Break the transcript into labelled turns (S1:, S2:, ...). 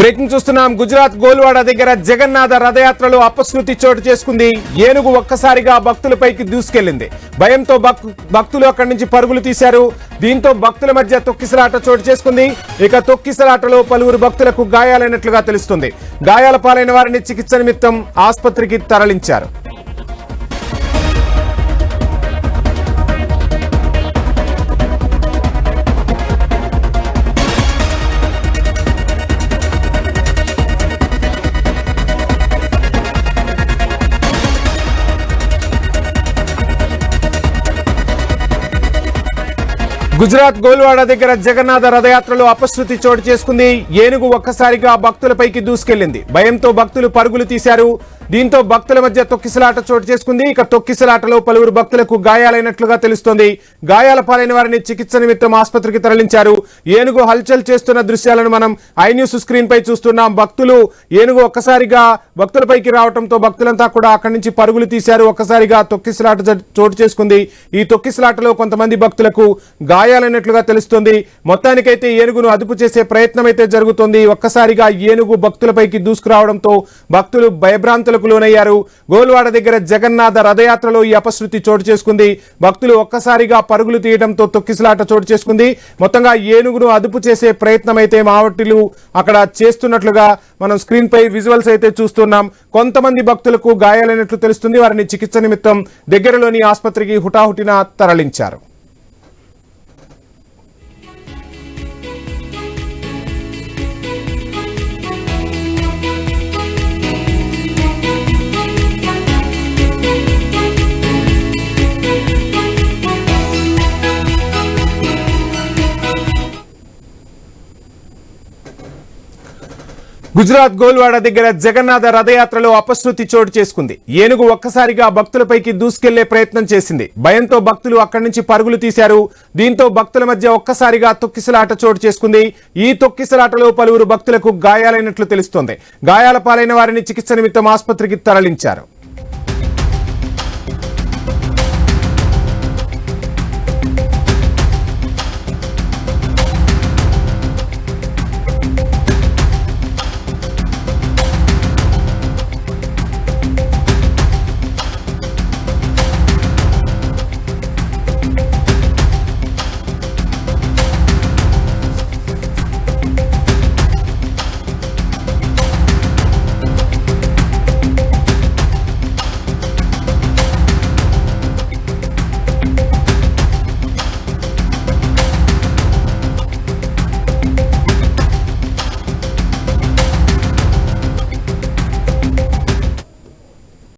S1: Breaking చూస్తున్నాం. గుజరాత్ గోల్వాడ దగ్గర జగన్నాథ రథయాత్రలో అపశృతి చోటు చేసుకుంది. ఏనుగు ఒక్కసారిగా భక్తులపైకి దూసుకెళ్లింది. భయంతో భక్తులు అక్కడి నుంచి పరుగులు తీశారు. దీంతో భక్తుల మధ్య తొక్కిసలాట చోటు చేసుకుంది. ఇక తొక్కిసలాటలో పలువురు భక్తులకు గాయాలైనట్లుగా తెలుస్తుంది. గాయాల పాలైన వారిని చికిత్స నిమిత్తం ఆసుపత్రికి తరలించారు. గుజరాత్ గోల్వాడ దగ్గర జగన్నాథ రథయాత్రలో అపశృతి చోటు చేసుకుంది. ఏనుగు ఒక్కసారిగా భక్తులపైకి దూసుకెళ్లింది. భయంతో భక్తులు పరుగులు తీశారు. దీంతో భక్తుల మధ్య తొక్కిసలాట చోటు చేసుకుంది. ఇక తొక్కిసలాటలో పలువురు భక్తులకు గాయాలైనట్లుగా తెలుస్తోంది. గాయాల పాలైన వారిని చికిత్స నిమిత్తం ఆసుపత్రికి తరలించారు. ఏనుగు హల్చల్ చేస్తున్న దృశ్యాలను మనం ఐ న్యూస్ స్క్రీన్ పై చూస్తున్నాం. భక్తులు ఏనుగు ఒక్కసారిగా భక్తులపైకి రావడంతో భక్తులంతా కూడా అక్కడి నుంచి పరుగులు తీశారు. ఒక్కసారిగా తొక్కిసలాట చోటు చేసుకుంది. ఈ తొక్కిసలాటలో కొంతమంది భక్తులకు గాయాలైనట్లుగా తెలుస్తోంది. మొత్తానికైతే ఏనుగును అదుపు చేసే ప్రయత్నం అయితే జరుగుతోంది. ఒక్కసారిగా ఏనుగు భక్తులపైకి దూసుకురావడంతో భక్తులు భయభ్రాంతులకు లోనయ్యారు. గోల్వాడ దగ్గర జగన్నాథ రథయాత్రలో ఈ అపశృతి చోటు చేసుకుంది. భక్తులు ఒక్కసారిగా పరుగులు తీయడంతో తొక్కిసలాట చోటు చేసుకుంది. మొత్తంగా ఏనుగును అదుపు చేసే ప్రయత్నం అయితే మావటిలు అక్కడ చేస్తున్నట్లుగా మనం స్క్రీన్ పై విజువల్స్ అయితే చూస్తున్నాం. కొంతమంది భక్తులకు గాయాలైనట్లు తెలుస్తుంది. వారిని చికిత్స నిమిత్తం దగ్గరలోని ఆసుపత్రికి హుటాహుటిన తరలించారు. గుజరాత్ గోల్వాడ దగ్గర జగన్నాథ రథయాత్రలో అపశృతి చోటు చేసుకుంది. ఏనుగు ఒక్కసారిగా భక్తులపైకి దూసుకెళ్లే ప్రయత్నం చేసింది. భయంతో భక్తులు అక్కడి నుంచి పరుగులు తీశారు. దీంతో భక్తుల మధ్య ఒక్కసారిగా తొక్కిసలాట చోటు చేసుకుంది. ఈ తొక్కిసలాటలో పలువురు భక్తులకు గాయాలైనట్లు తెలుస్తోంది. గాయాల పాలైన వారిని చికిత్స నిమిత్తం ఆసుపత్రికి తరలించారు.